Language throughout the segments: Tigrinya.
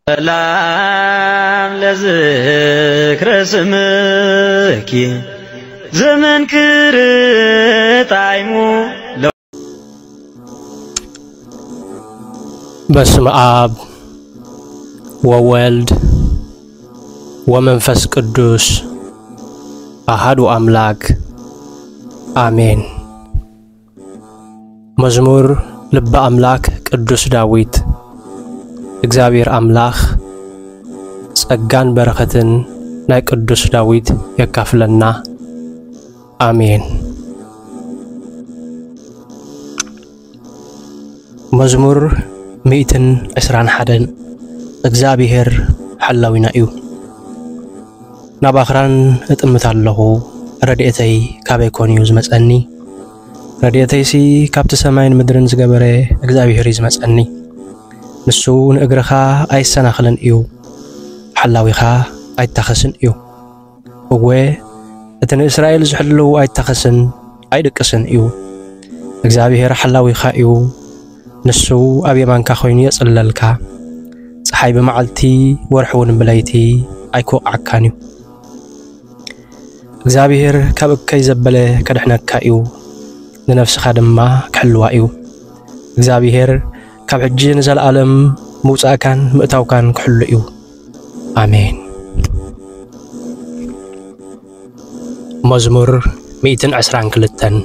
سلام لذكر اسمك زمن كرت عيمو بسم آب وولد ومنفس قدوس أحد أملاك آمين. مزمور لب أملاك قدوس داويت እግዚአብሔር አምላክ ጸጋን በረከትን ናይ ቅዱስ ዳዊት ያካፍለና አሜን። መዝሙር 121 እግዚአብሔር ሐላዊና እዩ ናባኽራን እጥምታለሁ ረድኤተይ ካበይ ኮንዩ ዝመጸኒ ረድኤተይሲ ካብቲ ሰማይን ምድርን ዝገበረ እግዚአብሔር ይዝመጸኒ ንሱ ንእግርኻ ኣይሰናኽልን እዩ ሓላዊኻ ኣይተኸስን እዩ እወ እቲ ንእስራኤል ዝሕልው ኣይተኸስን ኣይድቅስን እዩ እግዚአብሔር ሓላዊኻ እዩ ንሱ ኣብ የማንካ ኮይኑ የጽለልካ ፀሓይ በመዓልቲ ወርሕውን ብለይቲ ኣይኮዓካን እዩ እግዚአብሔር ካብ እከይ ዘበለ ከድሕነካ እዩ ንነፍስኻ ድማ ክሕልዋ እዩ እግዚአብሔር ካብ ሕጂ ንዘለዓለም ምውጻእካን ምእታውካን ክሕሉ እዩ አሜን። መዝሙር 122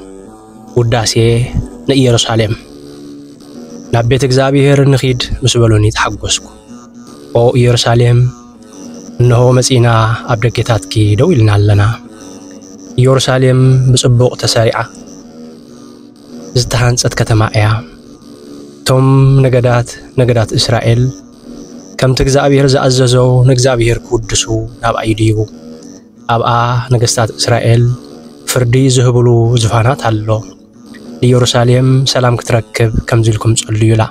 ውዳሴ ንኢየሩሳሌም ናብ ቤት እግዚአብሔር ንኺድ ምስ በሎኒ ተሓጐስኩ ኦ ኢየሩሳሌም እነሆ መጺና ኣብ ደገታትኪ ደው ኢልና ኣለና ኢየሩሳሌም ብጽቡቕ ተሰሪዓ ዝተሃንጸት ከተማ እያ ቶም ነገዳት እስራኤል ከምቲ እግዚአብሔር ዝኣዘዞ ንእግዚአብሔር ክውድሱ ናብ ኣይድይቡ ኣብኣ ነገስታት እስራኤል ፍርዲ ዝህብሉ ዝፋናት ኣሎ ኢየሩሳሌም ሰላም ክትረክብ ከምዚልኩም ጸልዩላ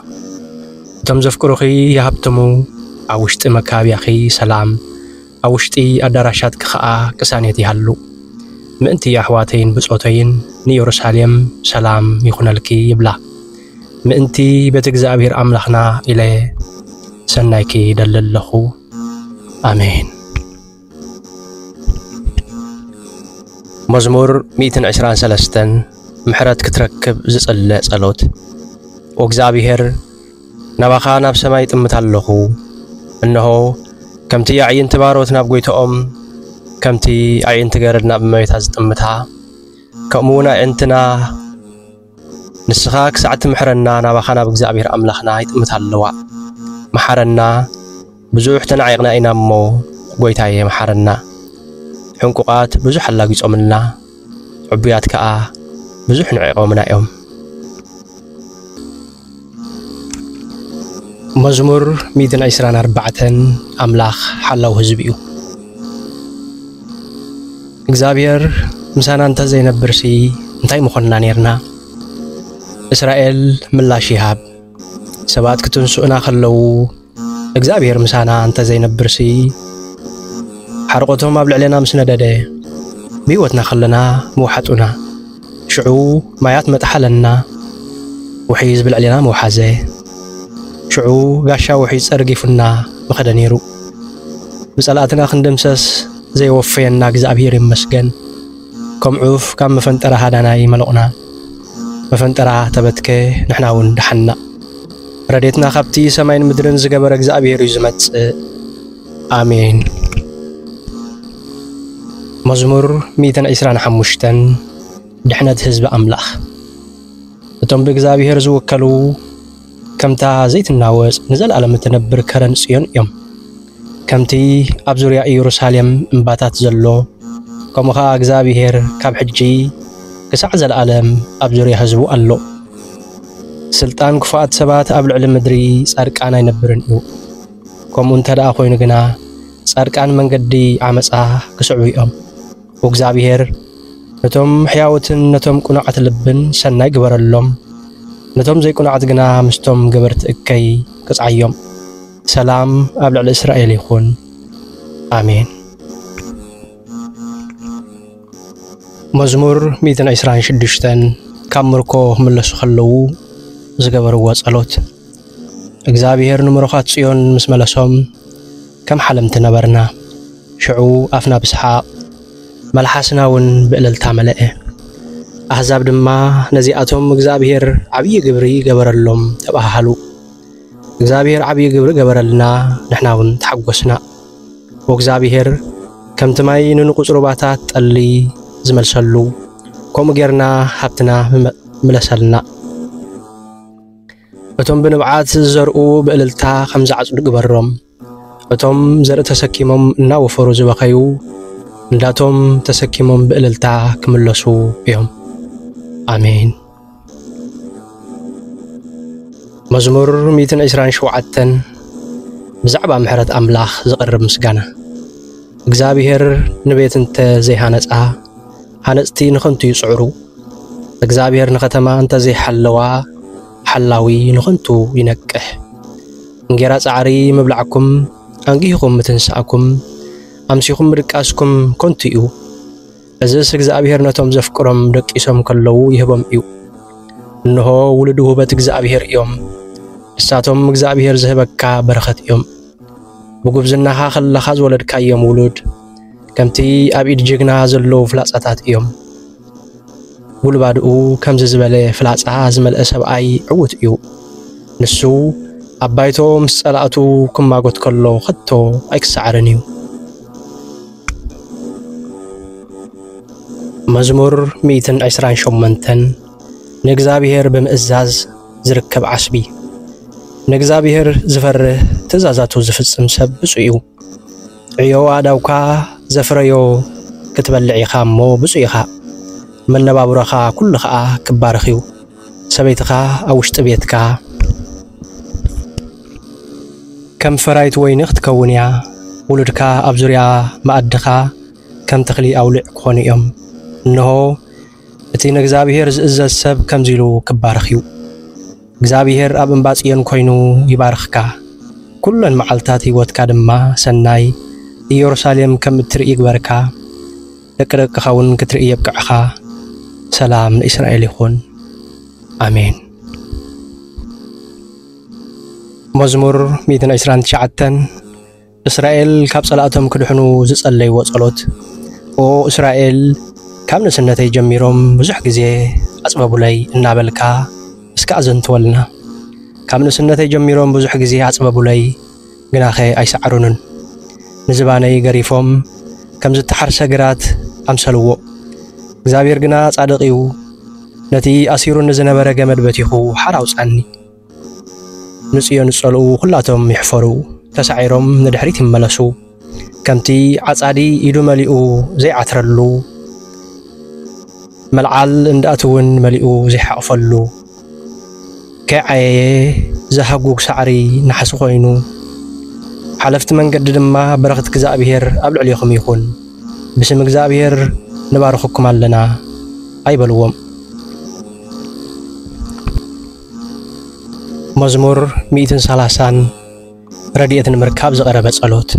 እቶም ዘፍቅሩኺ ይሃብትሙ ኣብ ውሽጢ መካብያኺ ሰላም ኣብ ውሽጢ ኣዳራሻትኪ ኸኣ ቅሳኔት ይሃሉ ምእንቲ ኣሕዋተይን ብጾተይን ንኢየሩሳሌም ሰላም ይኹነልኪ ይብላ ምእንቲ ቤት እግዚአብሔር አምላኽና ኢለ ሰናይኪ ደለለኹ አሜን። መዝሙር 123 ምሕረት ክትረክብ ዝጽለ ጸሎት ወእግዚአብሔር ናባኻ ናብ ሰማይ ጥምታለኹ እነሆ ከምቲ ኣዕይንቲ ባሮት ናብ ጎይቶኦም ከምቲ ኣዕይንቲ ገረድ ናብ እመቤታ ዝጥምታ ከምኡውን ኣዕይንትና ንስኻ ክሳዕቲ ምሕረና ናባኻ ናብ እግዚአብሔር አምላኽና ይጥምታለዋ መሓረና ብዙሕ ተናዒቕና ኢና እሞ ጎይታዬ መሓረና ሕንቁቓት ብዙሕ ኣላጊጾምልና ዕቡያት ከዓ ብዙሕ ንዕቖምና እዮም። መዝሙር 124 ኣምላኽ ሓላው ህዝቢ እዩ እግዚአብሔር ምሳና እንተዘይነብርሲ እንታይ ምኾንና ነርና እስራኤል ምላሽ ይሃብ ሰባት ክትንሱእና ከለዉ እግዚአብሔር ምሳና እንተዘይነብርሲ ሓርቆቶም ኣብ ልዕለና ምስ ነደደ ብህይወትና ከለና ምውሓጡና ሽዑ ማያት መጥሓለና ውሒ ዝብልዕለና መውሓዘ ሽዑ ጋሻ ውሒ ጸርጊፉና መኸደ ነይሩ ብጸላእትና ክንድምሰስ ዘይወፈየና እግዚአብሔር ይመስገን ከምዑፍ ካብ መፈንጠራ ሃዳናይ መለቕና መፈንጠራ ተበትከ ንሕናውን ደሓና ረድኤትና ካብቲ ሰማይን ምድርን ዝገበረ እግዚአብሔር እዩ ዝመጽእ አሜን። መዝሙር 125 ድሕነት ህዝቢ አምላኽ እቶም ብእግዚአብሔር ዝወከሉ ከምታ ዘይትናወጽ ንዘለዓለም እትነብር ከረን ጽዮን እዮም ከምቲ ኣብ ዙርያ ኢየሩሳሌም እምባታት ዘሎ ከምኡ ኸኣ እግዚአብሔር ካብ ሕጂ ክሳዕ ዘለዓለም ኣብ ዙርያ ህዝቡ ኣሎ ስልጣን ክፉኣት ሰባት ኣብ ልዕሊ ምድሪ ጻድቃን ኣይነብርን እዩ ከምኡ እንተደኣ ኮይኑ ግና ጻድቃን መንገዲ ዓመፃ ክስዕቡ እዮም ወእግዚአብሔር ነቶም ሕያውትን ነቶም ቁኑዓት ልብን ሰናይ ግበረሎም ነቶም ዘይቁኑዓት ግና ምስቶም ገበርቲ እከይ ክጽዓዮም ሰላም ኣብ ልዕሊ እስራኤል ይኹን አሜን። መዝሙር 126 ካብ ምርኮ ክምለሱ ከለዉ ዝገበርዎ ጸሎት እግዚአብሔር ንምሮኻት ጽዮን ምስ መለሶም كم حلمت نبرنا شعو أفنا بسحاق ملحسناون بقللتا ملئه أحزاب دما نزيئاتهم እግዚአብሔር عبي قبري قبرلهم تباهلو እግዚአብሔር عبي قبري قبرلنا نحناون تحقسنا وእግዚአብሔር كم تماي ننقصرو باتات طلي زملسلو كم غيرنا حبتنا ملسلنا እቶም ብንብዓት ዘርኡ በእልልታ ከም ዝዓጽዱ ግበሮም እቶም ዘርኢ ተሰኪሞም እናወፈሩ ዝበኸዩ እንዳቶም ተሰኪሞም በእልልታ ክምለሱ እዮም አሜን መዝሙር 127 ብዛዕባ ምሕረት ኣምላኽ ዝቕርብ ምስጋና እግዚአብሔር ንቤት እንተ ዘይሃነጻ ሃነጽቲ ንኸንቱ ይጽዕሩ እግዚአብሔር ንኸተማ እንተ ዘይሓለዋ حلاوي نخنتو ينقح انجرا صعري مبلعكم انغيكم متنساكم امسيكم رقاسكم كنتيو ازس እግዚአብሔር ነቶም ዘፍቅሮም ደቂሶም ከለው ይህቦም እዩ እንሆ ውልዱ ውበት እግዚአብሔር እዮም እሳቶም እግዚአብሔር ዝህበካ በረኸት እዮም በጉብዝናኻ خلኻ ዝወለድካ እዮም ውሉድ ከምቲ ኣብ ኢድ ጅግና ዘለው ፍላጻታት እዮም ولبادو كم زبالة فلاسة زملاء سبعي عود يو نسو أبايتو مسألاتو كم ما قلت كله خدتو أكسعرنيو مزمور 120 شمنتن نجزابير بمئزاز زركب عصبي نجزابير زفره تزازاتو زفصم سب بصيو عيو عداوكا زفريو كتبلعي خامو بصيخا من نبابرخا كل خا كبارخيو سبيتخا أوشت بيتكا كم فرايت وينخت كونيا ولدكا أبزريا مأدخا كم تخلي أولع كونيوم إنه اتين እግዚአብሔር ዝእዘዝ ሰብ ከም ዚሉ كبارخيو እግዚአብሔር ኣብ እንባጽየን ኮይኑ ይባርኽካ ኩለን መዓልታት ህይወትካ ድማ ሰናይ ኢየሩሳሌም ከም ትርኢ ይግበርካ ደቅደቅኻውን ክትርኢ ይብቅዕኻ سلام لإسرائيل يكون آمين مزمور 129 إسرائيل كاب صلاتهم كدحنو زصلي وصلوت او إسرائيل كاب نسنتي جميروم بزح غزي اصببولاي انابلكا اسكا ازنتولنا كاب نسنتي جميروم بزح غزي اصببولاي غناخي ايسعرونن نزباني غريفوم كم زتحرس غرات امسلو እግዚአብሔር ግና ጻድቅ እዩ ነቲ ኣሲሩን ዝነበረ ገመድ በቲኹ ሓራውጻኒ ንጽዮን ጸልኡ ሁላቶም ይሕፈሩ ተሳዒሮም ንድሕሪት ይመለሱ ከምቲ ዓጻዲ ኢዱ መሊኡ ዘይዓትረሉ መልዓል እንዳእትውን መሊኡ ዘይሓቕፈሉ ከዓየ ዘሃጉግ ሳዕሪ ናሕስ ኮይኑ ሓለፍቲ መንገዲ ድማ በረኸት እግዚአብሔር ኣብ ልዕሊኹም ይኹን ብስም እግዚአብሔር نبارخكم لنا أي بلوم مزمور 130 ردية المركب زغربت صلوت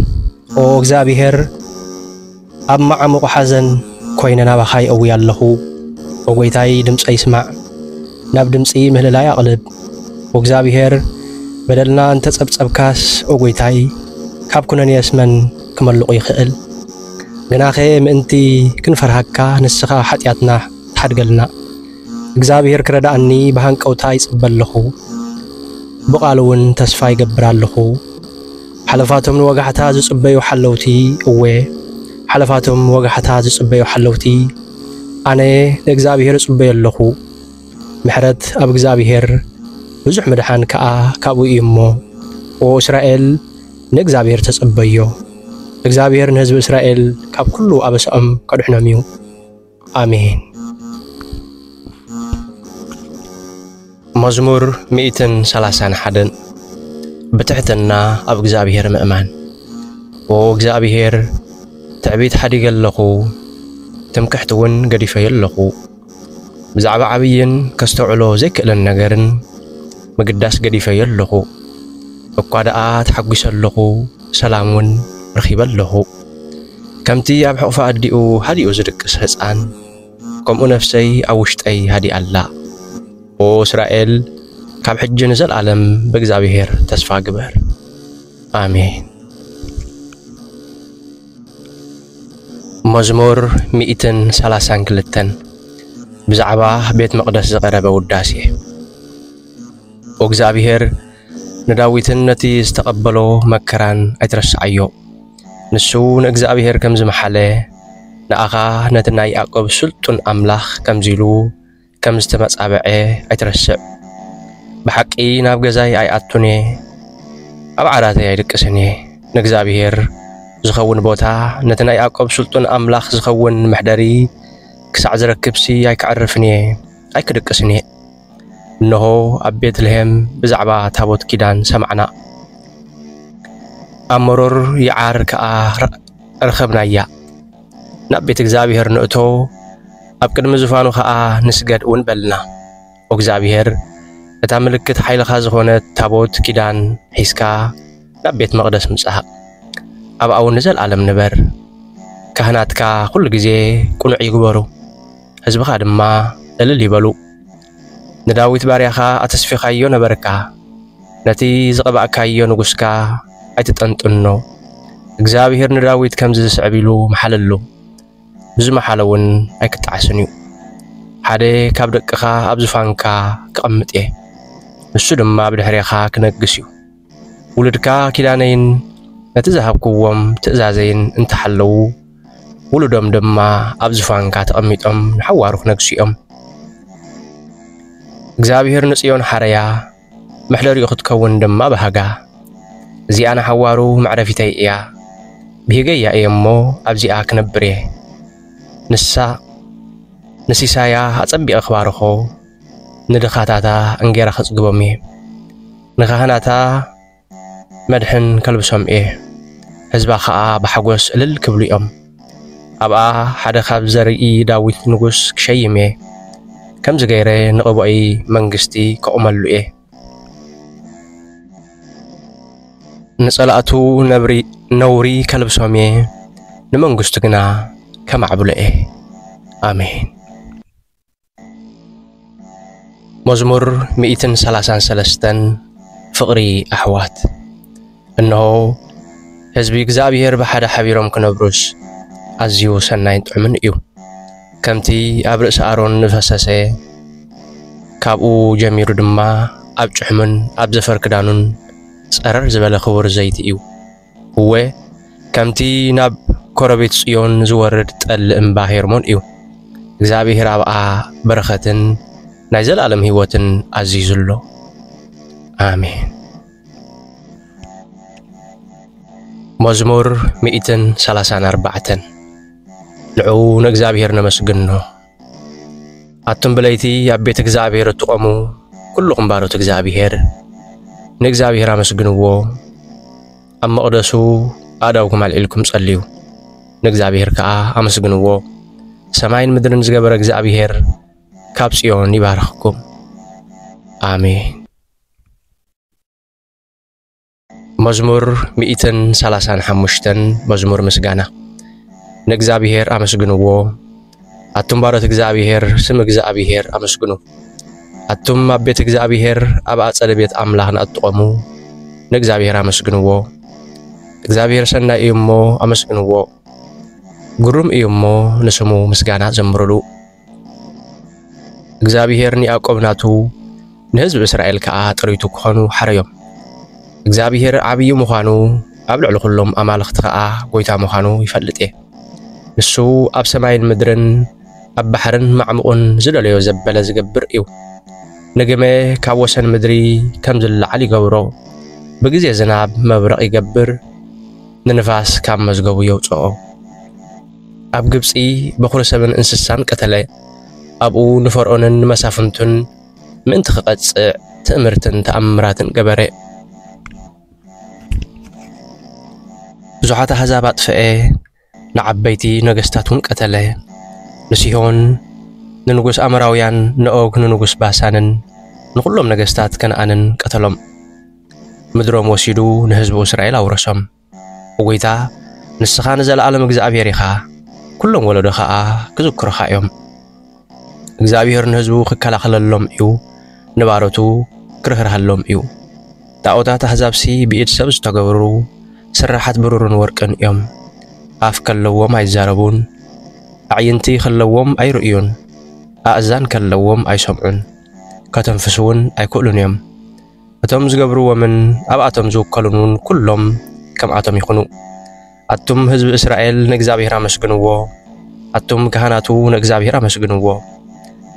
او እግዚአብሔር ኣብ ማዕሙቕ ሓዘን ኮይነና በኻይ እው ያለሁ ወጎይታይ ድምጽ ይስማዕ ናብ ድምጽ ምህለላ ያቅልብ እግዚአብሔር በደልና እንተ ጸብጸብካስ ወጎይታይ ካብ ኩነን የስመን ክመልቁ ይኽእል ግናኸ ምእንቲ ክንፈርሃካ ንስኻ ኃጢአትና ተሓድገልና እግዚአብሔር ክረዳእኒ በሃንቀውታ ይጽበለኹ بقالون تسفاي قبرالخو حلفاتهم وقحتها زصبيو حلوتي اوه حلفاتهم وقحتها زصبيو حلوتي انا لእግዚአብሔር ጽበየለኹ ምሕረት ኣብ እግዚአብሔር ብዙሕ መድሓን ከአቡ እሞ ኦ እስራኤል ለእግዚአብሔር ተጽበዮ እግዚአብሔር ንህዝብ እስራኤል ካብ ኩሉ አበሰኦም ከድሕነሚዩ አሜን مزمور 131 بتحتنا أب እግዚአብሔር مأمان و እግዚአብሔር تعبيت حديق اللخو تمكحتون قديفة يلخو بزعب عبيين كستوعلو زيك للنقرن مقداس قديفة يلخو وقادقات حقس اللخو سلامون رخيب اللخو كمتي أبحق فأدئو هدئو زدك سهسان كم نفسي أوشت أي هدئ الله او اسرائيل ካብ ሕጂ ንዘለዓለም በእግዚአብሔር ተስፋ ግበር አሜን مزمور 132 بزعبا بيت مقدس زقرب وداسي وእግዚአብሔር نداويتن نتي استقبلو مكران ايترسعيو نسو نእግዚአብሔር كم زمحله ناخا نتنا يعقوب سلطن املاخ كم زيلو كم استمصابعه ايترسع بحقي ناب غزاي اي اتوني ابعراتي يدقسني نእግዚአብሔር زخون بوتا نتنا يعقوب سلطن املاخ زخون محدري كسع زركبسي اي كعرفني اي كدقسني إنه أبيت لهم بزعبا تابوت كيدان سمعنا أمرر يعارك رخبنا إياه نبيت إغزابيهر نؤتو أبكد مزفانو خاء نسجد ونبلنا وإغزابيهر أتعملكت حيل خازخونة تابوت كيدان حيسكا نبيت مقدس مساها أبا أو نزل عالم نبر كهناتكا كل جزي كونو عيقبارو هزبخ عدما للي بلو نداويت باريخا أتسفيخايو نبركا نتي زقبأكايو نغسكا أيتتنطنو إغزابيهر نداويت كم زسعبيلو محللو بزو محلون أيكتعسنيو حادي كابدقخا أبزفانكا كأمتيه نسو دما بدحريخا كنقسيو ولدكا كيدانين نتزهبكوهم تأزازين انتحلو ولدهم دما أبزفانكا تأميتهم نحوارو كنقسيهم እግዚአብሔር ንጽዮን ሐረያ محلري እختከውን ደማ በሃጋ እዚኣና ሓዋሩ ማዕረፊተይ እያ ብሂገያ እየሞ ኣብዚኣ ክነብር እየ ንሲሳያ ኣጸቢቕ ኣኽባርኾ ንድኻታታ እንጌራ ክጽግቦም እየ ንኻህናታ መድሕን ከልብሶም እየ ህዝባ ኸኣ ብሓጎስ እልል ክብሉ እዮም ኣብኣ ሓደ ካብ ዘርኢ ዳዊት ንጉስ ክሸይም እየ كم زغيره نقبعي منغستي كأملو إيه نسألاتو نوري كالبسومي نمنغستقنا كم عبلو إيه آمين مزمور 133 فقري أحوات إنه حزبي እግዚአብሔር بحد حبيرهم كنبروس أزيو سناين تعمن إيو كمتي أبرئ سأرون نفسسي كابو جمير دما أبجحمن أبزفر كدانون سأرر زبالة خبر زيت إيو هو كمتي ناب كوربيت سيون زورد تقل إمباهيرمون إيو إغزابيهر أبقى برختن نايزل عالم هيوتن عزيز الله آمين مزمور 134 نعو نእግዚአብሔር نمسجنه أتم بليتي أبيت እግዚአብሔር تقومو كلكم باروت እግዚአብሔር نእግዚአብሔር أمسجنوه أما قدسو أداوكم على إلكم صليو نእግዚአብሔር كا أمسجنوه سماين مدرن زغبر እግዚአብሔር ካብ ጽዮን ይባርኽኩም آمين مزمور 135 مزمور مسجانا نእግዚአብሔር أمسجنوه أتم بارت እግዚአብሔር سم እግዚአብሔር أمسجنو أتم أبيت እግዚአብሔር أبا أصلبيت أملاخن أتقومو نእግዚአብሔር أمسجنوه እግዚአብሔር سنا إيمو أمسجنوه قروم إيمو نسمو مسجانا زمرلو እግዚአብሔር يعقوب ناتو نهزب إسرائيل كا طريتو كخونو حريوم እግዚአብሔር عبي مخانو أبلع لكلهم أمالخت كا قويتا مخانو يفلت إيه نسو أب سماين مدرن أب بحرن معمقون زلاليو زبالة زقبر إيو نقمي كاوسن مدري كمزل علي قورو بقزي زناب مبرق يقبر ننفاس كام مزقو يوتو أب قبسي بخور سبن انسسان قتلي أبو نفرقونن مسافنتن من تخقص تأمرتن تأمراتن قبري بزحات حزابات فئي نعبيتي نغستاتون قتله نسيهون ننغس أمراويان نأوغ ننغس باسانن نقولهم نغستات كنعانن قتلهم مدروم وسيدو نهزبو إسرائيل أورسهم وغيتا نسخان زال عالم እግዚአብሔር ኢኻ كلهم ولدو خاء كذكر خايهم እግዚአብሔር نهزبو ክከላኸለሎም እዩ ንባሮቱ ክርህርሃሎም እዩ ጣዖታት ኣሕዛብሲ ብኢድ ሰብ ዝተገብሩ ስራሓት ብሩርን ወርቅን እዮም ኣፍ ከለዎም ኣይዛረቡን أعينتي خلوهم أي رؤيون أأذان كلوهم أي سمعون كتنفسون أي كلون يوم أتم زجبروا من أبعتم زوج كلون كلهم كم أتم يخنوا أتم حزب إسرائيل نجزابيرا مسجنوا أتم كهناتو نجزابيرا مسجنوا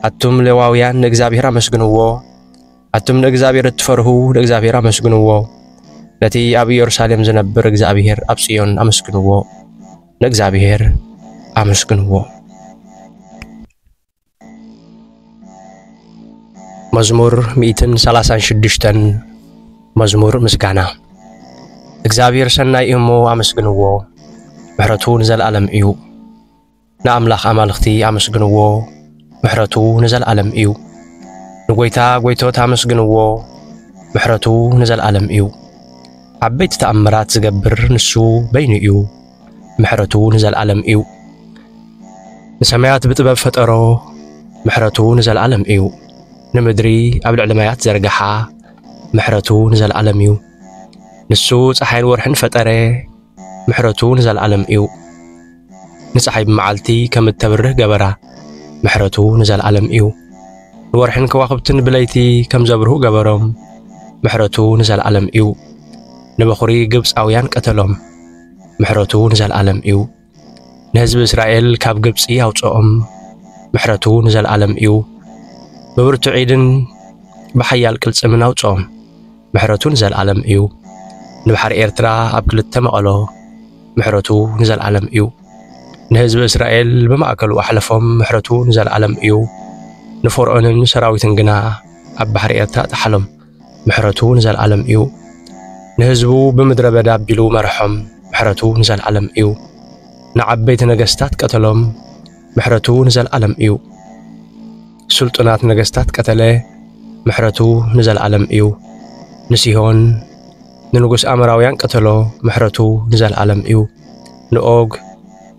أتم لواويان نجزابيرا مسجنوا أتم نجزابير تفرهو نجزابيرا مسجنوا التي أبي يرسالم زنبر نجزابير أبسيون أمسجنوا نجزابير أمسجنوا مزمور 136 مزمور مسكانا እግዚአብሔር ሰናይ እሞ አመስግንዎ ምሕረቱ ንዘለዓለም እዩ ንአምላኽ አማልኽቲ አመስግንዎ ምሕረቱ ንዘለዓለም እዩ ንጎይታ ጎይቶት አመስግንዎ ምሕረቱ ንዘለዓለም እዩ ዓበይቲ ተአምራት ዝገብር ንሱ በይኑ እዩ ምሕረቱ ንዘለዓለም እዩ ንሰማያት ብጥበብ ፈጠሮ ምሕረቱ ንዘለዓለም እዩ ንምድሪ ኣብ ልዕሊ ማያት ዘርግሓ ምሕረቱ ንዘለዓለም እዩ ንሱ ፀሓይን ወርሕን ፈጠረ ምሕረቱ ንዘለዓለም እዩ ንፀሓይ ብመዓልቲ ከም እተብርህ ገበራ ምሕረቱ ንዘለዓለም እዩ ንወርሕን ከዋኽብትን ብለይቲ ከም ዘብርሁ ገበሮም ምሕረቱ ንዘለዓለም እዩ ንበኹሪ ግብፃውያን ቀተሎም ምሕረቱ ንዘለዓለም እዩ ንህዝቢ እስራኤል ካብ ግብፂ ኣውፅኦም ምሕረቱ ንዘለዓለም እዩ ببرتو عيدن بحيال كل سمنا وصوم محرتو نزل عالم إيو نبحر إيرترا أبكل التمقلو محرتو نزل عالم إيو نهزب إسرائيل بما أكلوا أحلفهم محرتو نزل عالم إيو نفرعون سراوي تنقنا أبحر إيرترا تحلم محرتو نزل عالم إيو نهزبو بمدربة دابلو مرحم محرتو نزل عالم إيو نعبيت نقستات قتلهم محرتو نزل عالم إيو سلطنات نجستات قتله محرتو نزل عالم إيو نسيهون ننقص أمراويان قتلو محرتو نزل عالم إيو نؤوج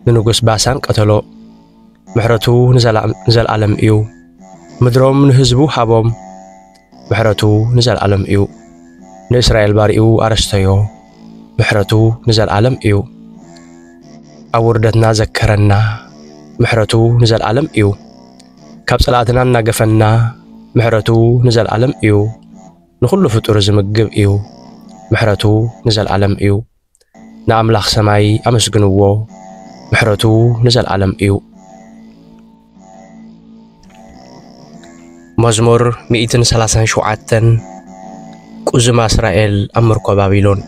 ننقص باسان قتلو محرتو نزل عالم إيو مدروم نهزبو حبوم محرتو نزل عالم إيو نإسرائيل بارئو أرشتيو محرتو نزل عالم إيو أوردتنا ذكرنا محرتو نزل عالم إيو كاب صلاتنا ناقفنا محرتو نزل عالم إيو نخلو فطور زمقب إيو محرتو نزل عالم إيو نعملاخ سماي أمسقنوو محرتو نزل عالم إيو مزمور 137 قزما إسرائيل أمركو بابلون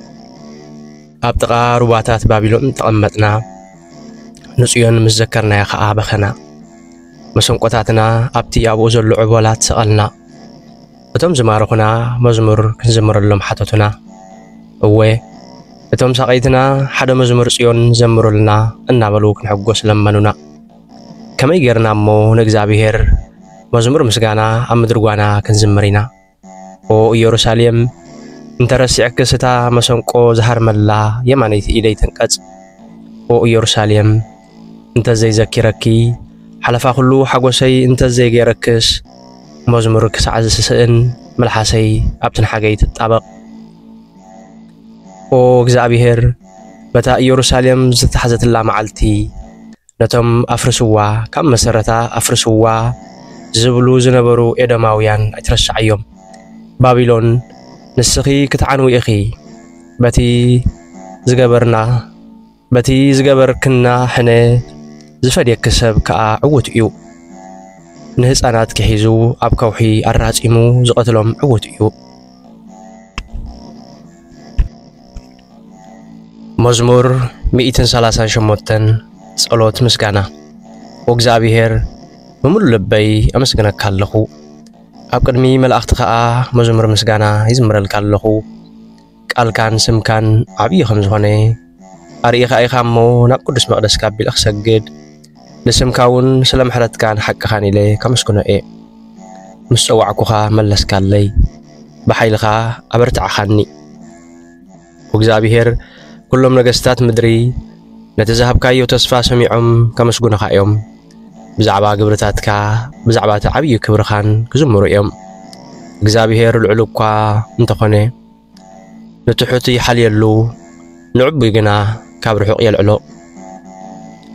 أبتغى رباتات بابلون تقمتنا نسيون مزكرنا يا خاء بخنا مسنقطاتنا أبتي أبو زلو عبولات سألنا أتم زمارقنا مزمور كنزمر اللهم حتتنا أوه أتم ساقيتنا حدا مزمور سيون زمر لنا أنا بلوك نحقوس لمننا كما يجرنا مو نجزابيهر مزمور مسقانا أم درقوانا كنزمرنا أو يروساليم انترسي عكستا مسنقو زهر ملا يمانيت إلي تنقز أو يروساليم انت زي ذكركي حلفا كله حقوسي انت زي جيركس مزمور كسعز سسئن ملحسي أبتن حاجي تتطابق أو እግዚአብሔር بتا يروساليم زتحزت الله معلتي نتم أفرسوا كم مسرتا أفرسوا زبلو زنبرو إدماويان أترشعيهم بابلون نسخي كتعنو إخي بتي زجبر كنا حنا زفدي كسب كعوت إيو نهز أنات كحيزو أبكوحي الراس إمو زقتلهم عوت إيو مزمور 138 صلوت مسكانا وእግዚአብሔር بمول لبي أمسكنا كاللخو أبقدمي ملأخت خاء مزمور مسكانا يزمر الكاللخو قال كان سم كان عبي خمزخوني أريخ أي خامو نقدس مقدس كابل أخسجد لسم كون سلام حرت كان حق خاني لي كمسكنا إيه مسوعكوها ملس كاللي بحيلخا أبرتع خاني وእግዚአብሔር كلهم نجستات مدري نتذهب كايو تصفى سميعهم كمسكنا خايم بزعبا قبرتاتك بزعبا تعبي كبرخان كزمرو يوم እግዚአብሔር ልዕሉኳ እንተኾነ ንትሑቲ ሓልየሉ ንዕቡ ግና ካብ ርሑቕ የልዕሎ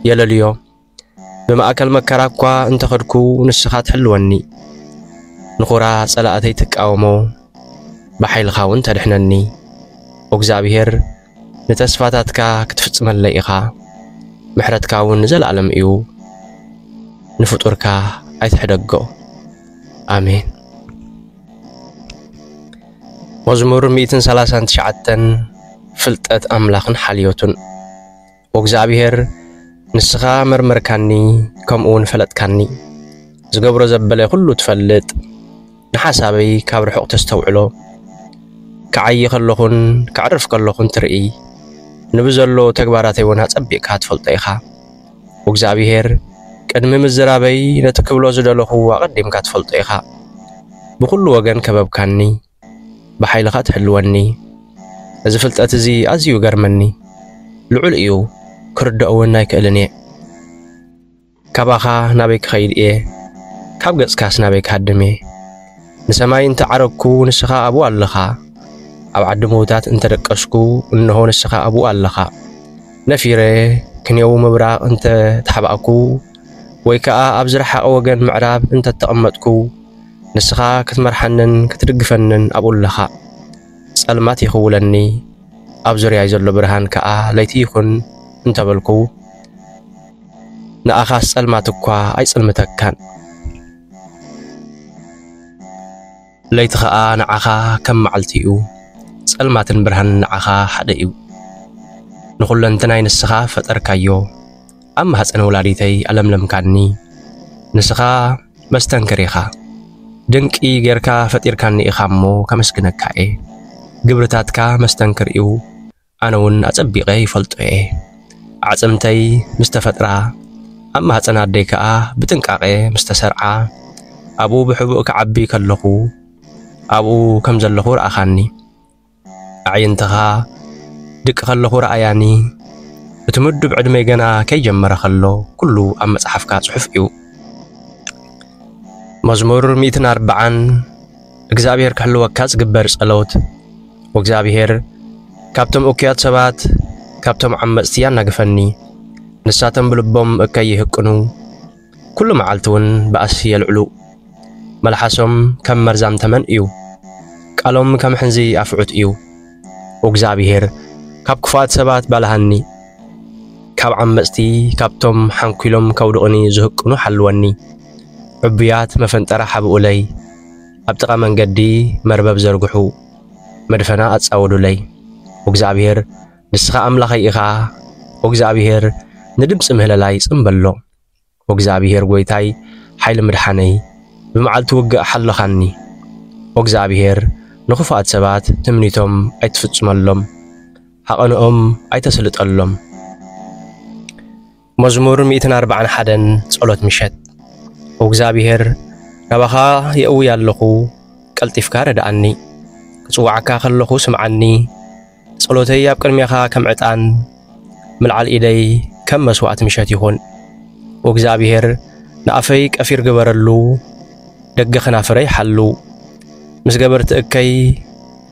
የለልዮ بمأكل مكراكوا انت خدكو نسخات حلواني نخورا صلاة تقاومو بحيل خاون تدحنني وغزابير نتسفاتاتكا كتفصم لئيخا محرتكا ون زلعلم ايو نفطوركا ايتحدقو آمين. مزمور 139 فلطت أملاخن حاليوتن وغزابير نسخا مرمركاني كمون فلتكاني زقبر زبلي كله تفلت نحاسابي كابر حق تستوعلو كعي خلوخن كعرف خلوخن ترئي نبزلو تكباراتي ونها تسبيك هاتفلطيخا وغزابير قدم مزرابي نتكبلو زدلوخو وقدم كاتفلطيخا بكل وغن كبابكاني بحيلخا تحلواني إذا فلطت زي أزيو غرمني لعل إيو كردأو نايك إلني كاباخا نابيك خيد إيه كاب قصكاس نابيك هدمي نسماي انت عرقكو نسخا أبو اللخا أو عدموتات انت رقشكو إنهو نسخا أبو اللخا نفيري كنيو مبراق انت تحبأكو ويكا أبزرحا أوغن معراب انت تقمتكو نسخا كتمرحنن كترقفنن أبو اللخا سألمات يخولني أبزر يعزل برهان كأ ليتيخن انت بلكو نأخاس سألماتكوا أي سألمتكان ليتخا نعخا كم معلتيو سألماتن برهان نعخا حدئيو نخلن تناي نسخا فتركايو أما حسن ولاديتي ألم لمكاني نسخا مستنكريخا دنكي غيركا فتيركاني إخامو كمسكنكاي قبرتاتكا مستنكريو أناون أتبقي فلطوئي عصمتي مستفترا أما حسن عديكا بتنكاقي مستسرعا أبو بحبوك عبي كاللخو أبو كمزلخو رأخاني عينتخا دك خلخو رأياني بتمد بعدمي جنا كي جمر خلو كله أما صحفكا صحف إيو مزمور 140 እግዚአብሔር ከሕልወካ ዝግበር ጸሎት ወእግዚአብሔር ካብቶም ኦክያት ሰባት ካብቶም ዓመጽቲ ያናግፈኒ ንሳቶም ብልቦም እከይ ይህቅኑ ኩሉ መዓልቱን በአስ የልዕሉ መልሓሶም ከም መርዛም ተመን እዩ ቃሎም ከም ሕንዚ አፍዑት እዩ ወእግዚአብሔር ካብ ክፋት ሰባት ባልሃኒ ካብ ዓመጽቲ ካብቶም ሓንኩሎም ከውድቕኒ ዝህቅኑ ሓልወኒ ዕብያት መፈንጠራ ሓብኡለይ أبتغ من قدي مربب زرقحو مدفنا أتصاودو لي وغزابير نسخة أملاخي إخا وغزابير ندم سمهل لاي سنبلو وغزابير قويتاي حيل مدحاني بمعال توقع حلخاني وغزابير نخفات سبات تمنيتم أي تفتسمالهم حقنهم أي تسلط اللهم مزمور 140 حدن صلوت مشت وغزابير نبخا يأوي اللخو قلتف كاردعني كصوعكا خلخو سمعني صلوتي يبقى ميخا كم عطان ملعال إيدي كم مسوعة مشاتيهون وغزابير نأفيك أفير قبرلو دق خنافري حلو مسقبرت أكي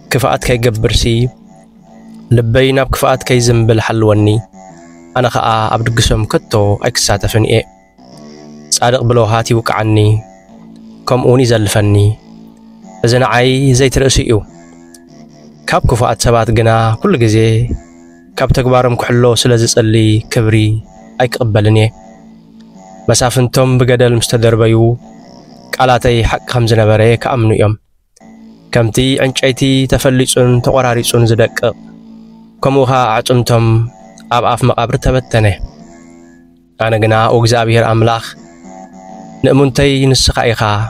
كفاءت كي قبرسي لبينا بكفاءت كي زنبل حلواني أنا خاء أبد قسم كتو أكسات فنئي صادق بلوهاتي وقعني كم أوني زلفني إذن عاي زيت رأسيو كاب كفاءت سبات قنا كل جزي كاب تكبارم كحلو سلازس اللي كبري أي قبلني مسافنتم بقدل مستدربيو قالاتي حق خمز نبري كأمنو يوم كمتي عنشايتي تفليسون تقراريسون زدق كموها عطمتم أبقاف مقابر تبتني أنا قنا أوغزابير أملاخ نأمنتي نسخا إيخا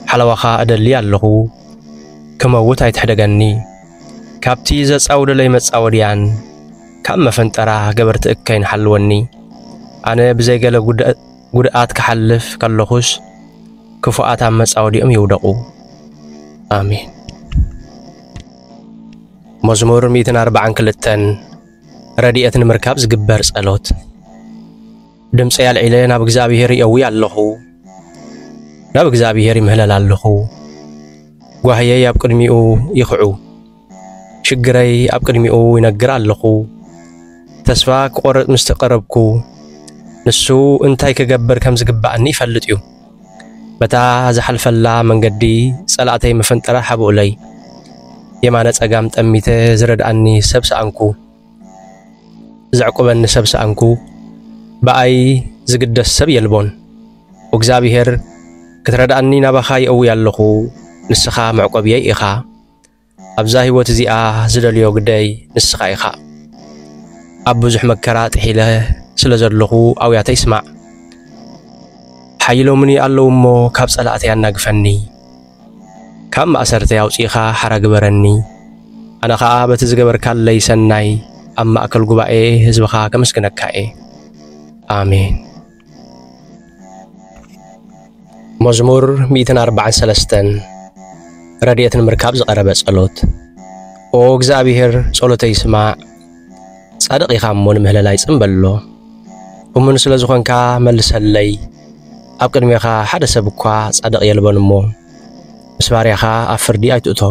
حلوخا أدلي اللغو كموت هيتحدقني كابتي زاس أود لي متساوديان كأما فنترا قبرت إكاين حلواني أنا بزيقال قدآت كحلف كاللغوش كفؤات عم متساودي يودقو آمين مزمور 140 كلتن رديئة المركاب زقبر صلوت دمص يالعيلين أب እግዚአብሔር يقوي اللهو ناب እግዚአብሔር يمهلل اللهو ጓህየይ أب ቅድሚኡ ይኽዑ ሽግረይ أب ቅድሚኡ ይነግር اللهو ተስፋ ክቆርጥ ምስተቀረብኩ ንሱ እንታይ ክገብር ከም ዝግባእኒ ይፈልጥ እዩ በታ ዝሓልፈላ መንገዲ ጸላእተይ መፈንጠራ ሓብኡለይ የማነ ጸጋም ጠሚተ ዝረድኣኒ ሰብ ሰኣንኩ ዝዕቁበኒ ሰብ ሰኣንኩ በኣይ ዝግደስ ሰብ የልቦን ወእግዚአብሔር ክትረድኣኒ ናባኻ ይእውይ ኣለኹ ንስኻ መዕቆብየይ ኢኻ ኣብዛ ህይወት እዚኣ ዝደልዮ ግደይ ንስኻ ኢኻ ኣብ ብዙሕ መከራ ጥሒለ ስለ ዘለኹ ኣውያተይ ስማዕ ሓይሎምኒ ኣለዉ እሞ ካብ ጸላእተይ ኣናግፈኒ ካብ ማእሰርተይ ኣውፂኻ ሓራ ግበረኒ ኣነ ኸዓ በቲ ዝገበርካለይ ሰናይ ኣብ ማእከል ጉባኤ ህዝብኻ ከመስግነካ እየ አሜን መዝሙር 143 ረድኤትን ምርካብ ዝቐረበ ጸሎት ኦ እግዚአብሔር ጸሎተይ ስማዕ ጻድቕ ኢኻ እሞ ንምህለላይ ጽምበሎ እሙን ስለ ዝኾንካ መልሰለይ ኣብ ቅድሜኻ ሓደ ሰብ እኳ ጻድቕ የልቦን እሞ ምስ ባርያኻ ኣብ ፍርዲ ኣይትእቶ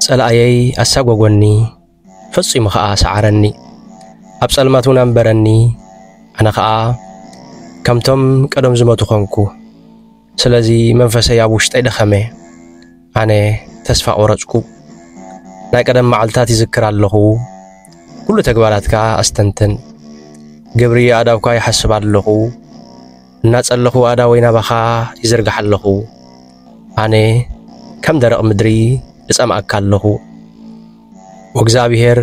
ጸላእየይ ኣሳጓጎኒ ፈጺሙ ኸዓ ሰዓረኒ ኣብ ጸልማት እውን ኣንበረኒ ኣነ ኸዓ ከምቶም ቀደም ዝመቱ ኾንኩ ስለዚ መንፈሰይ ኣብ ውሽጠይ ደኸመ ኣነ ተስፋ ቆረጽኩ ናይ ቀደም መዓልታት ይዝክር ኣለኹ ኩሉ ተግባራትካ ኣስተንትን ግብሪ ኣዳውካ ይሓስብ ኣለኹ እናጸለኹ ኣዳወይ ናባኻ ይዝርጋሕ ኣለኹ ኣነ ከም ደረቕ ምድሪ እጸምኣካ ኣለኹ ወእግዚአብሔር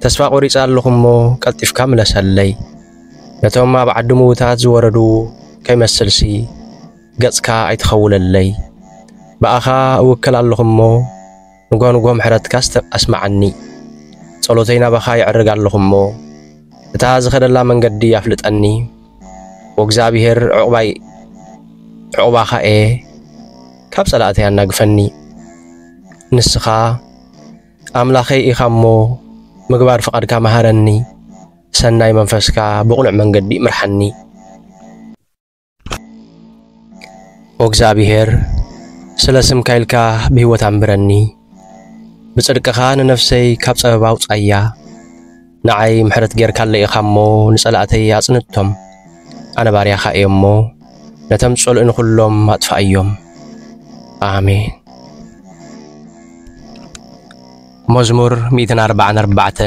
ተስፋ ቆሪጸ ኣለኹ እሞ ቀልጢፍካ ምለሰለይ ነቶም ኣብ ዓዲ ምዉታት ዝወረዱ ከይመስልሲ ገጽካ ኣይትኸውለለይ በኣኻ እውክል ኣለኹ እሞ ንጎንጎ ምሕረትካ ኣስማዓኒ ጸሎተይ ናባኻ ይዕርግ ኣለኹ እሞ እታ ዝኸደላ መንገዲ ኣፍልጠኒ ወእግዚአብሔር ዕቑባኻ እየ ካብ ጸላእተይ ኣናግፈኒ ንስኻ ኣምላኸይ ኢኻ እሞ ምግባር ፍቓድካ መሃረኒ ሰናይ መንፈስካ ብቕኑዕ መንገዲ ምርሐኒ ወእግዚአብሔር ስለ ስምካ ኢልካ ብህይወት ኣንብረኒ ብጽድቅኻ ንነፍሰይ ካብ ጸበባ ኣውጻያ ንዓይ ምሕረት ጌርካለይ ኢኻ እሞ ንጸላእተይ ኣጽንቶም ኣነ ባርያኻ እየ እሞ ነቶም ጸልኡ ንኹሎም ኣጥፋእዮም አሜን መዝሙር 144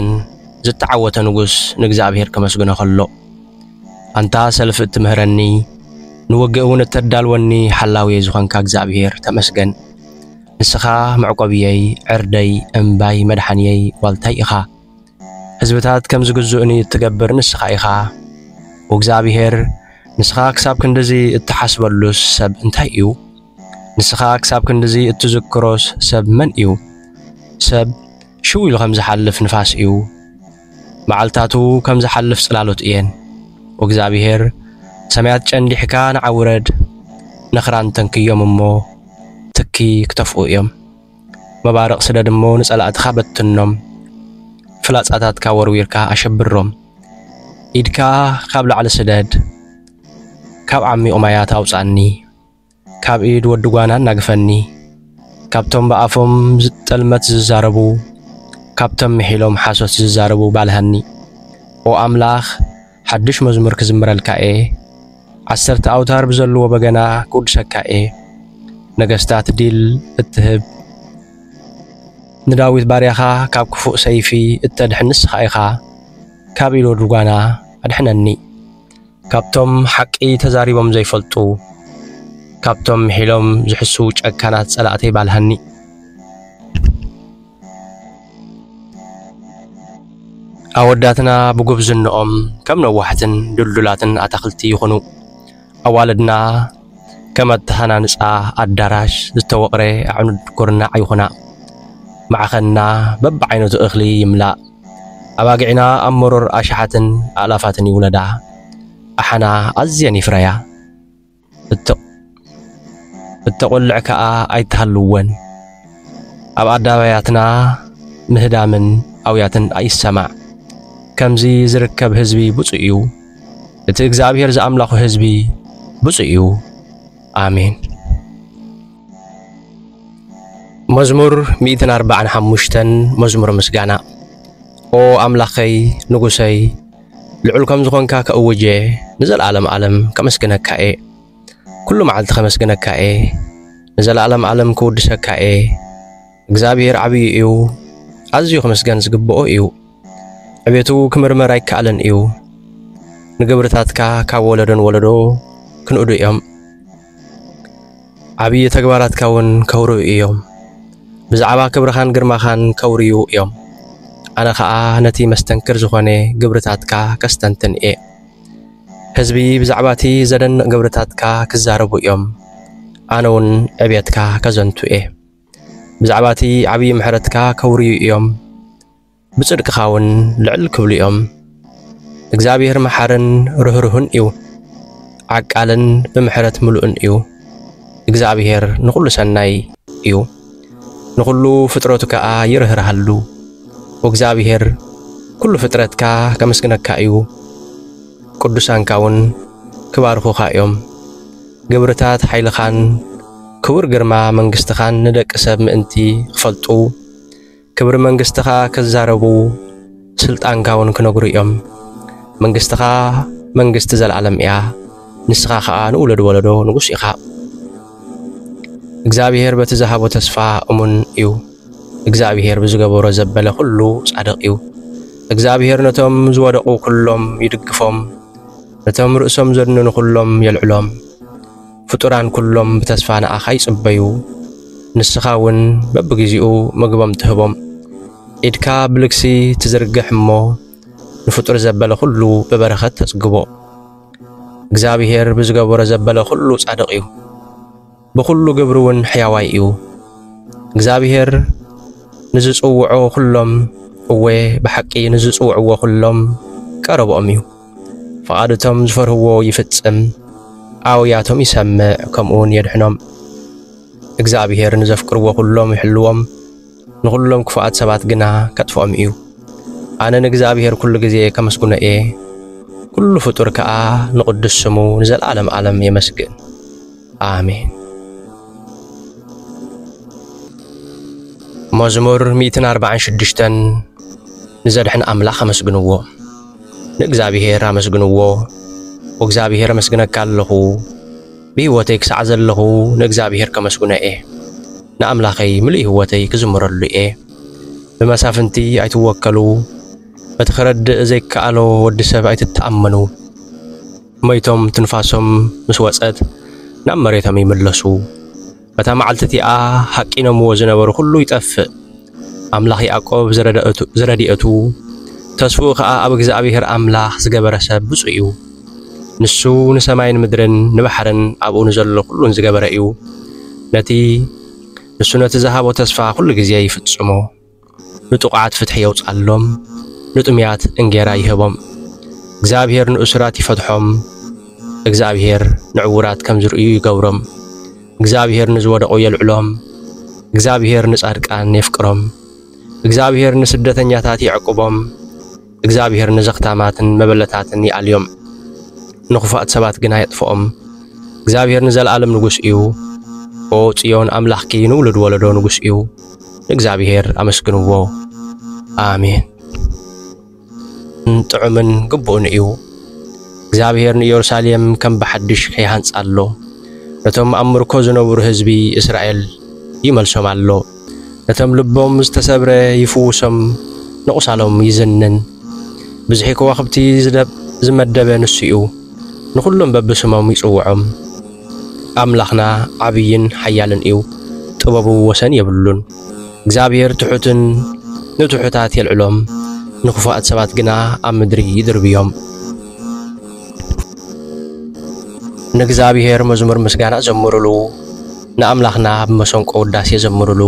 ዝተዓወተ ንጉስ ንእግዚአብሔር ከመስግኖ ከሎ አንታ ሰልፍ እትምህረኒ ንወግእውን እተዳልወኒ ሓላዊ ዝኾንካ እግዚአብሔር ተመስገን ንስኻ መዕቆብየይ ዕርደይ እምባይ መድሓንየይ ዋልታይ ኢኻ ህዝብታት ከም ዝግዙእኒ እትገብር ንስኻ ኢኻ ወእግዚአብሔር ንስኻ ክሳብ ክንደዚ እትሓስበሉስ ሰብ እንታይ እዩ ንስኻ ክሳብ ክንደዚ እትዝክሮስ ሰብ መን እዩ ሰብ ሽው ኢሉ ከም ዝሓልፍ ንፋስ እዩ መዓልታቱ ከም ዝሓልፍ ጽላሎት እየን ወእግዚአብሔር ሰማያት ጨንዲሕካ ንዓውረድ ነኽራን ተንክዮም እሞ ትኪ ክተፍኡ እዮም መባረቕ ስደድ እሞ ንጸላእትኻ በትኖም ፍላጻታትካ ወርዊርካ ኣሸብሮም ኢድካ ካብ ላዕሊ ስደድ ካብ ዓሚቕ ማያት ኣውጻኒ ካብ ኢድ ወዲ ጓና ናግፈኒ ካብቶም በኣፎም ጠልመት ዝዛረቡ ካብቶም ምሒሎም ሓሶት ዝዛረቡ ባልሃኒ ኦ ኣምላኽ ሓድሽ መዝሙር ክዝምረልካ እየ 10 ኣውታር ብዘለዎ በገና ክውድሰካ እየ ነገስታት ዲል እትህብ ንዳዊት ባርያኻ ካብ ክፉእ ሰይፊ እተድሕን ንስኻ ኢኻ ካብ ኢድ ወዲ ጓና ኣድሕነኒ ካብቶም ሓቂ ተዛሪቦም ዘይፈልጡ ካብቶም ምሒሎም ዝሕሱ ጨካናት ጸላእተይ ባልሃኒ ኣወዳትና ብጉብዝንኦም ከም ነዋሕትን ድልዱላትን ኣታኽልቲ ይኹኑ ኣዋልድና ከም ኣተሃናንጻ ኣዳራሽ ዝተወቕረ ኣዕኑድ ኩርናዕ ይኹና ማዕኸና በብዓይነቱ እኽሊ ይምላእ ኣባጊዕና ኣብ መሮር ኣሽሓትን ኣእላፋትን ይውለዳ ኣሓና ኣዝየን ይፍረያ እተቖልዕ ከኣ ኣይተሃልወን ኣብ ኣዳባያትና ምህዳምን ኣውያትን ኣይሰማዕ ከምዚ ዝርከብ ህዝቢ ብፁዕ እዩ እቲ እግዚአብሔር ዝኣምላኹ ህዝቢ ብፁዕ እዩ አሜን መዝሙር 145 መዝሙር ምስጋና ኦ ኣምላኸይ ንጉሰይ ልዑል ከም ዝኾንካ ከእውጀ نزل عالم كمسكنك إيه كل معلت خمسكنك إيه نزل عالم كودسك إيه እግዚአብሔር ዓብይ እዩ ኣዝዩ ከመስገን ዝግብኦ እዩ ዕቤቱ ክምርመር ኣይከኣለን እዩ ንግብርታትካ ካብ ወለዶን ወለዶ ክንኡዱ እዮም ዓብይ ተግባራትካ እውን ከውርዩ እዮም ብዛዕባ ክብርኻን ግርማኻን ከውርዩ እዮም ኣነ ከዓ ነቲ መስተንክር ዝኾነ ግብርታትካ ከስተንትን እየ ህዝቢ ብዛዕባቲ ዘደንቕ ግብርታትካ ክዛረቡ እዮም ኣነ እውን ዕቤትካ ከዘንቱ እየ ብዛዕባቲ ዓብይ ምሕረትካ ከውርዩ እዮም ብጽድቅኻ እውን ልዕል ክብሉ እዮም እግዚአብሔር መሓርን ርህሩህን እዩ ዓቃልን ብምሕረት ምሉእን እዩ እግዚአብሔር ንኹሉ ሰናይ እዩ ንኹሉ ፍጥረቱ ከዓ ይርህርሃሉ ወእግዚአብሔር ኩሉ ፍጥረትካ ከመስግነካ እዩ ቅዱሳንካ እውን ክባርኹኻ እዮም ግብርታት ሓይልኻን ክብር ግርማ መንግስትኻን ንደቂ ሰብ ምእንቲ ክፈልጡ ክብር መንግስትኻ ክዛረቡ ስልጣንካ እውን ክነግሩ እዮም መንግስትኻ መንግስቲ ዘለዓለም እያ ንስኻ ከዓ ንውለድ ወለዶ ንጉስ ኢኻ እግዚአብሔር በቲ ዝሃቦ ተስፋ እሙን እዩ እግዚአብሔር ብዝገበሮ ዘበለ ኩሉ ጻድቕ እዩ እግዚአብሔር ነቶም ዝወደቁ ኩሎም ይድግፎም ነቶም ርእሶም ዘድንኑ ኩሎም የልዕሎም ፍጡራን ኩሎም ብተስፋ ንኣኻ ይጽበዩ ንስኻ እውን በብግዚኡ ምግቦም ትህቦም ኢድካ ብልክሲ ትዝርግሕ እሞ ንፍጡር ዘበለ ኩሉ ብበረኸት ተጽግቦ እግዚአብሔር ብዝገበሮ ዘበለ ኩሉ ጻድቕ እዩ ብኩሉ ግብሩ እውን ሕያዋይ እዩ እግዚአብሔር ንዝጽውዖ ኩሎም እወ ብሓቂ ንዝጽውዕዎ ኩሎም ቀረቦም እዩ ፈቓድቶም ዝፈርህዎ ይፍጽም ኣውያቶም ይሰምዕ ከምኡውን የድሕኖም እግዚአብሔር ንዘፍቅርዎ ኩሎም ይሕልዎም ንኩሎም ክፉኣት ሰባት ግና ከጥፍኦም እዩ ኣነ ንእግዚአብሔር ኩሉ ግዜ ከመስግኖ እየ ኩሉ ፍጡር ከዓ ንቅዱስ ስሙ ንዘለዓለም ዓለም የመስግን አሜን መዝሙር 146 ንዘድሕን ኣምላኽ ኣመስግንዎ ንእግዚአብሔር ኣመስግንዎ ወእግዚአብሔር መስግነካ ኣለኹ ብህይወተይ ክሳዕ ዘለኹ ንእግዚአብሔር ከመስግኖ እየ ንኣምላኸይ ምሉእ ህይወተይ ክዝምረሉ እየ ብመሳፍንቲ ኣይትወከሉ በቲ ክረድእ ዘይከኣሎ ወዲ ሰብ ኣይትተኣመኑ መይቶም ትንፋሶም ምስ ወፀት ናብ መሬቶም ይምለሱ በታ መዓልቲ እቲኣ ሓቂኖምዎ ዝነበሩ ኩሉ ይጠፍእ ኣምላኽ ያዕቆብ ዝረዲአቱ ተስፉኡ ከዓ ኣብ እግዚአብሔር ኣምላኽ ዝገበረ ሰብ ብፁዕ እዩ ንሱ ንሰማይን ምድርን ንባሕርን ኣብኡ ንዘሎ ኩሉን ዝገበረ እዩ ንሱ ነቲ ዝሃቦ ተስፋ ኩሉ ግዜ ይፍጽሞ ንጡቓት ፍትሒ የውፃሎም ንጥምያት እንጌራ ይህቦም እግዚአብሔር ንእሱራት ይፈትሖም እግዚአብሔር ንዕውራት ከም ዝርእዩ ይገብሮም እግዚአብሔር ንዝወደቁ የልዕሎም እግዚአብሔር ንጻድቃን የፍቅሮም እግዚአብሔር ንስደተኛታት ይዕቅቦም እግዚአብሔር ንዘኽታማትን መበለታትን ይኣልዮም ንኹፋት ሰባት ግና የጥፍኦም እግዚአብሔር ንዘለዓለም ንጉስ እዩ ኦ ጽዮን ኣምላኽኪ ንውልድ ወለዶ ንጉስ እዩ እግዚአብሔር ኣመስግንዎ አሜን ጥዑምን ግቡእን እዩ እግዚአብሔር ንኢየሩሳሌም ከም በሓድሽ ከይሃንጽ ኣሎ ነቶም ኣብ ምርኮ ዝነብሩ ህዝቢ እስራኤል ይመልሶም ኣሎ ነቶም ልቦም ዝተሰብረ ይፍውሶም ንቑሳሎም ይዝንን ብዙሕ ከዋኽብቲ ዝመደበ ንሱ እዩ ንኩሎም በብስሞም ይጽውዖም ኣምላኽና ዓብይን ሓያልን እዩ ጥበቡ ወሰን የብሉን እግዚአብሔር ትሑትን ንትሑታት የልዕሎም ንኹፋት ሰባት ግና ኣብ ምድሪ ይድርብዮም ንእግዚአብሔር መዝሙር ምስጋና ዘምሩሉ ንኣምላኽና ብመሰንቆ ውዳሴ ዘምሩሉ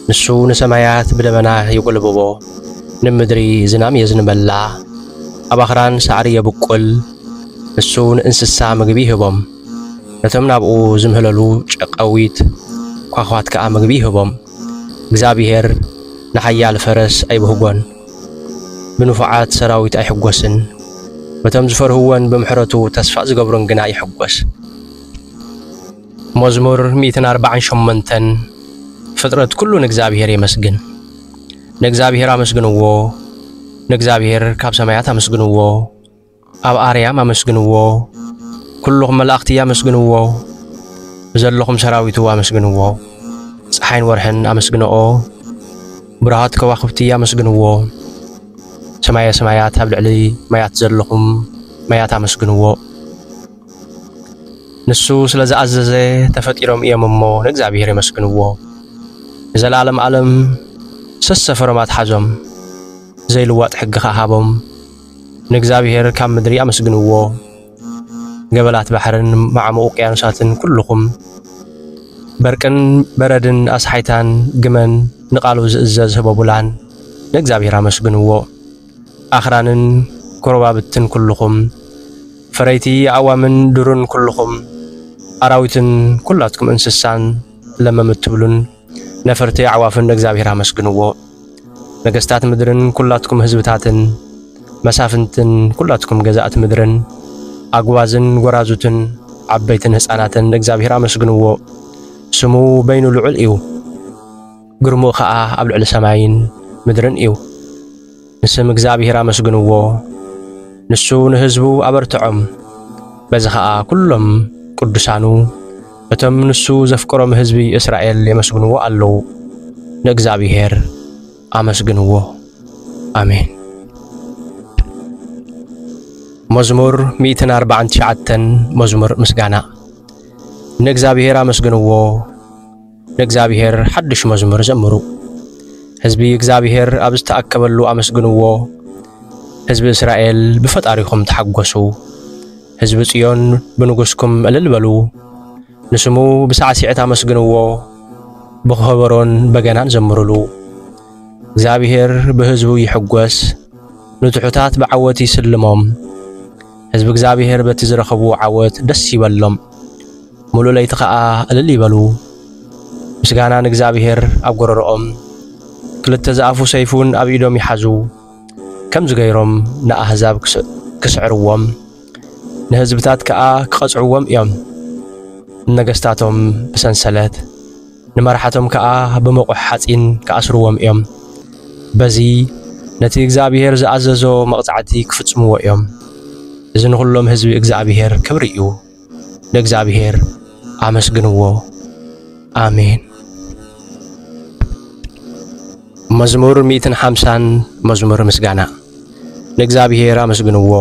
ንሱ ንሰማያት ብደመና ይቁልብቦ ንምድሪ ዝናም የዝንበላ ኣብ ኣኽራን ሳዕሪ የብቁል ንሱ ንእንስሳ ምግቢ ይህቦም ነቶም ናብኡ ዝምህለሉ ጨቀዊት ኳኳት ከዓ ምግቢ ይህቦም እግዚአብሔር ንሓያል ፈረስ ኣይብህጎን ብንፉዓት ሰራዊት ኣይሕጐስን በቶም ዝፈርህዎን ብምሕረቱ ተስፋ ዝገብሩን ግና ይሕጐስ መዝሙር 148 ፍጥረት ኩሉ ንእግዚአብሔር የመስግን ንእግዚአብሔር ኣመስግንዎ ንእግዚአብሔር ካብ ሰማያት ኣመስግንዎ أب أريام أمسجنوا كلهم ملاقتي أمسجنوا زلهم سراويتوا أمسجنوا صحين ورحن أمسجنوا برهات كواخبتي أمسجنوا سمايات هبل علي ما يتزلهم ما يتأمسجنوا نسو سلازا عززي تفكيرهم إياممو نكزابيهر يمسجنوا إذا العالم عالم سسفر ما تحجم زي الوقت حق خابهم نكزابيهر كم مدري أمسجنوا قبلات بحرن مع موقيانسات كلكم بركن بردن أصحيتان جمن نقالوا زز هبابولان نكزابيهر أمسجنوا آخران كربابتن كلكم فريتي عوامن درون كلكم أراويتن كلاتكم إنسسان لما متبلون نفرتي عوافن نكزابيهر أمسجنوا نقستات مدرن كلاتكم هزبتاتن مسافنتن كلاتكم جزاءات مدرن أقوازن ورازوتن عبيتن هساناتن نكزابيهر أمسجنوا سمو بين العلئيو قرمو خاء قبل على سماين مدرن إيو نسم እግዚአብሔር አመስግንዎ ንሱ ንህዝቡ አበርትዖም በዝኸአ ኩሎም ቅዱሳኑ እቶም ንሱ ዘፍቅሮም ህዝቢ እስራኤል የመስግንዎ አለው ንእግዚአብሔር አመስግንዎ አሜን መዝሙር 149 መዝሙር ምስጋና ንእግዚአብሔር አመስግንዎ ንእግዚአብሔር ሐድሽ መዝሙር ዘምሩ ህዝቢ እግዚአብሔር አብስተአከበሉ አመስግንዎ ህዝብ እስራኤል በፈጣሪኩም ተሐጎሱ ህዝብ ጽዮን በንጉስኩም እልልበሉ ንስሙ በሳዕሲዕት አመስግንዎ በኸበሮን በገናን ዘምሩሉ እግዚአብሔር በህዝቡ ይሕጎስ ንትሑታት በዓወት ይስልሞም ህዝብ እግዚአብሔር በትዝረኸቡ ዓወት ደስ ይበሎም ሙሉ ለይቲ ኸኣ እልል ይበሉ ምስጋና ንእግዚአብሔር ኣብ ጎረሮኦም ክልተ ዝኣፉ ሰይፉን ኣብ ኢዶም ይሓዙ ከም ዝገይሮም ንኣህዛብ ክስዕርዎም ንህዝብታት ከዓ ክቐጽዕዎም እዮም ነገስታቶም ብሰንሰለት ንመራሓቶም ከዓ ብመቑሕ ሓጺን ክኣስርዎም እዮም በዚ ነቲ እግዚአብሔር ዝኣዘዞ መቕጻዕቲ ክፍጽምዎ እዮም እዚ ንኹሎም ህዝቢ እግዚአብሔር ክብሪ እዩ ንእግዚአብሔር ኣመስግንዎ አሜን መዝሙር 150 መዝሙር ምስጋና ንእግዚአብሔር አመስግንዎ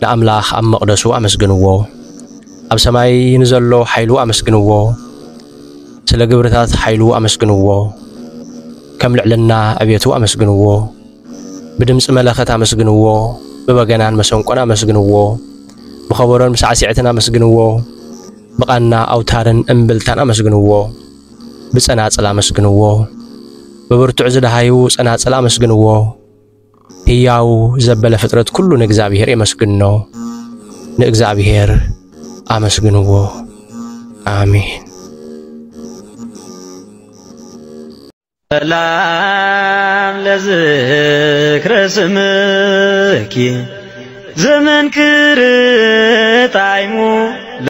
ለአምላኽ ኣብ መቕደሱ አመስግንዎ ኣብ ሰማይ ንዘሎ ኃይሉ አመስግንዎ ስለ ግብርታት ኃይሉ አመስግንዎ ከም ልዕልና አብየቱ አመስግንዎ ብድምጽ መለኸት አመስግንዎ በበገናን መሰንቆን አመስግንዎ በኸበሮን ሳዕሲዕትን አመስግንዎ በቃና አውታርን እምብልታን አመስግንዎ በጸናጽል አመስግንዎ በብርቱዕ ዝደሃዩ ጸናጽል አመስግንዎ ሕያው ዘበለ ፍጥረት ኩሉ ንእግዚአብሔር የመስግኖ ንእግዚአብሔር አመስግንዎ አሜን ሰላም ለዝክረ ስምኪ ዘመን ክርጣይሙ